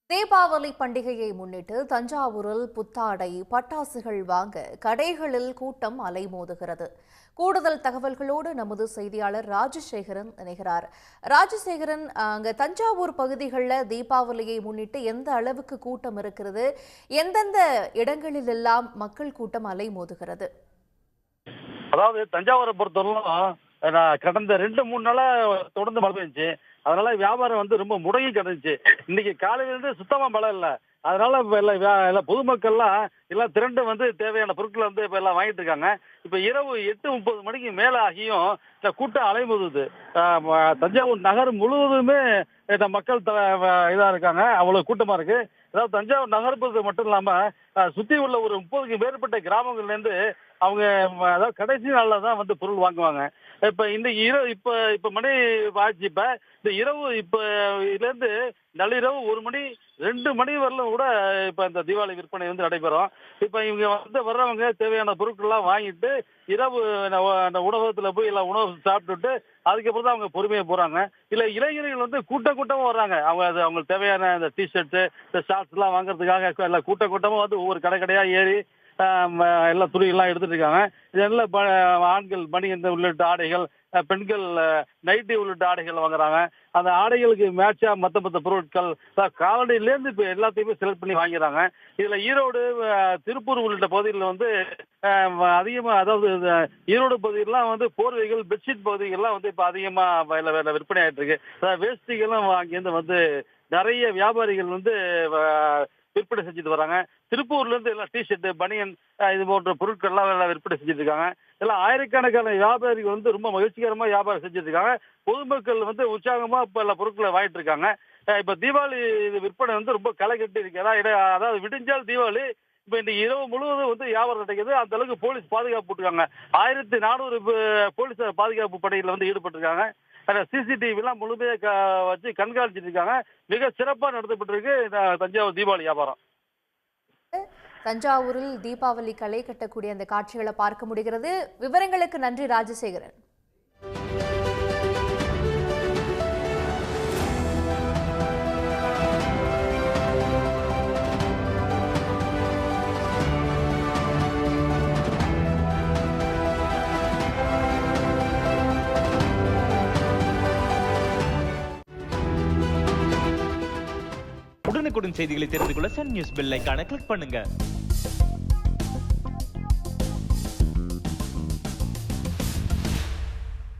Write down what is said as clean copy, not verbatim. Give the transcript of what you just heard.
தீபாவளி பண்டிகையை முன்னிட்டு தஞ்சாவூரில் புத்தாடை பட்டாசுகள் வாங்க கடைகளில் கூட்டம் அலைமோதுகிறது. கூடுதல் தகவல்களோடு நமது செய்தியாளர் ராஜசேகரன் இணைகிறார். ராஜசேகரன், அங்க தஞ்சாவூர் பகுதிகளில் தீபாவளியை முன்னிட்டு எந்த அளவுக்கு கூட்டம் இருக்கிறது? எந்தெந்த இடங்களில் எல்லாம் மக்கள் கூட்டம் அலைமோதுகிறது? அதாவது தஞ்சாவூரை பொறுத்தவரைக்கும் கடந்த 2-3 நாளா தொடர்ந்து மழை பெஞ்சுச்சு. அதனால வியாபாரம் ரொம்ப முடங்கி கிடந்துச்சு. இன்னைக்கு காலையில இருந்து சுத்தமா மழை இல்லை. அதனால இப்ப எல்லாம் பொதுமக்கள்லாம் எல்லாம் திரண்டு தேவையான பொருட்களை இப்ப எல்லாம் வாங்கிட்டு இருக்காங்க. இப்ப இரவு 8:30 மணிக்கு மேல ஆகியும் இந்த கூட்டம் அலைமோதுது. தஞ்சாவூர் நகர் முழுவதுமே இந்த மக்கள் இதா இருக்காங்க. அவ்வளவு கூட்டமா இருக்கு. அதாவது தஞ்சாவூர் நகர்ப்புறது மட்டும் இல்லாம சுத்தி உள்ள ஒரு 30க்கும் மேற்பட்ட கிராமங்கள்ல இருந்து அவங்க அதாவது கடைசி நாள்ல தான் பொருள் வாங்குவாங்க. இப்ப இன்னைக்கு இரவு இப்ப மணி ஆச்சு. இப்ப இந்த இரவு இதுல இருந்து நள்ளிரவு 1 மணி 2 மணி வரலும் கூட இப்ப இந்த தீபாவளி விற்பனை நடைபெறும். இப்ப இவங்க வர்றவங்க தேவையான பொருட்கள் எல்லாம் வாங்கிட்டு இரவு உணவகத்துல போய் எல்லாம் உணவு சாப்பிட்டுட்டு அதுக்கப்புறம் தான் அவங்க பொறுமையா போறாங்க. இல்ல இளைஞர்கள் கூட்டமா வர்றாங்க. அவங்களுக்கு தேவையான இந்த டிஷர்ட் இந்த ஷார்ட்ஸ் எல்லாம் வாங்குறதுக்காக எல்லாம் கூட்டமா ஒவ்வொரு கடையா ஏறி எல்லாம் துணியெல்லாம் எடுத்துட்டு இருக்காங்க. இதெல்லாம் ஆண்கள் பனியன் உள்ளிட்ட ஆடைகள், பெண்கள் நைட்டி உள்ளிட்ட ஆடைகள் வாங்குறாங்க. அந்த ஆடைகளுக்கு மேட்சா மத்த பொருட்கள் காலனிலேருந்து இப்ப எல்லாத்தையுமே செலக்ட் பண்ணி வாங்கிறாங்க. இதுல ஈரோடு, திருப்பூர் உள்ளிட்ட பகுதிகளில் அதிகமா, அதாவது ஈரோடு பகுதியெல்லாம் போர்வைகள், பெட்ஷீட் பகுதிகள்லாம் இப்ப அதிகமா விற்பனை ஆயிட்டு இருக்கு. வேஷ்டிகளும் அங்கிருந்து நிறைய வியாபாரிகள் விற்பனை செஞ்சுட்டு வராங்க. திருப்பூர்ல இருந்து எல்லாம் டிஷர்ட், பனியன் இது போன்ற பொருட்கள் எல்லாம் விற்பனை செஞ்சுட்டு இருக்காங்க. எல்லாம் ஆயிரக்கணக்கான வியாபாரிகள் ரொம்ப மகிழ்ச்சிகரமா வியாபாரம் செஞ்சுட்டு இருக்காங்க. பொதுமக்கள் உற்சாகமா இப்ப எல்லா பொருட்களை வாங்கிட்டு இருக்காங்க. இப்ப தீபாவளி விற்பனை ரொம்ப களை கட்டி இருக்கு. அதாவது விடிஞ்சால் தீபாவளி. இப்ப இன்னைக்கு இரவு முழுவதும் வியாபாரம் நடக்குது. அந்த அளவுக்கு போலீஸ் பாதுகாப்பு போட்டுருக்காங்க. 1400 போலீஸ் பாதுகாப்பு படையில ஈடுபட்டிருக்காங்க. சிசிடிவி எல்லாம் முழுமையா வச்சு கண்காணிச்சிட்டு இருக்காங்க. மிக சிறப்பா நடத்தப்பட்டிருக்கு தஞ்சாவூர் தீபாவளி வியாபாரம். தஞ்சாவூரில் தீபாவளி களை கட்டக்கூடிய அந்த காட்சிகளை பார்க்க முடிகிறது. விவரங்களுக்கு நன்றி ராஜசேகரன். உடனுக்குடன் செய்திகளை தெரிந்து கொள்ள சன் நியூஸ் பெல் ஐகானை கிளிக் பண்ணுங்க.